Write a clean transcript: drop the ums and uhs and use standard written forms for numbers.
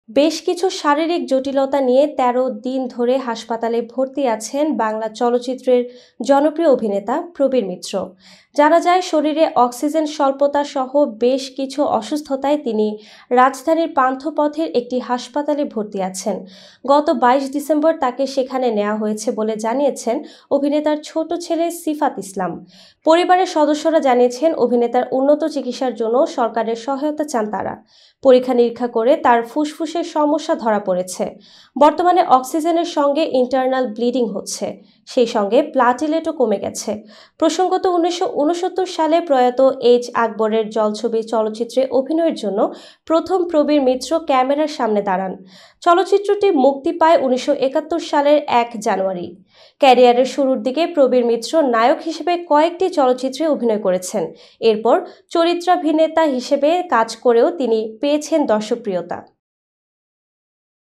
বেশ কিছু শারীরিক জটিলতা নিয়ে ১৩ দিন ধরে হাসপাতালে ভর্তি আছেন বাংলা চলচ্চিত্রের জনপ্রিয় অভিনেতা প্রবীর মিত্র। জানা যায়, শরীরে অক্সিজেন স্বল্পতা সহ বেশ কিছু অসুস্থতায় তিনি রাজধানীর পান্থপথের একটি হাসপাতালে ভর্তি আছেন। গত ২২ ডিসেম্বর তাকে সেখানে নেওয়া হয়েছে বলে জানিয়েছেন অভিনেতার ছোট ছেলে সিফাত ইসলাম। পরিবারের সদস্যরা জানিয়েছেন, অভিনেতার উন্নত চিকিৎসার জন্য সরকারের সহায়তা চান তারা। পরীক্ষা নিরীক্ষা করে তার ফুসফুসের সমস্যা ধরা পড়েছে। বর্তমানে অক্সিজেনের সঙ্গে ইন্টারনাল ব্লিডিং হচ্ছে, সেই সঙ্গে প্লাটিলেটও কমে গেছে। প্রসঙ্গত, ১৯৬৯ সালে প্রয়াত এইচ আকবরের জলছবি চলচ্চিত্রে অভিনয়ের জন্য প্রথম প্রবীর মিত্র ক্যামেরার সামনে দাঁড়ান। চলচ্চিত্রটি মুক্তি পায় ১৯৭১ সালের ১ জানুয়ারি। ক্যারিয়ারের শুরুর দিকে প্রবীর মিত্র নায়ক হিসেবে কয়েকটি চলচ্চিত্রে অভিনয় করেছেন। এরপর চরিত্রাভিনেতা হিসেবে কাজ করেও তিনি পেয়েছেন দর্শকপ্রিয়তা।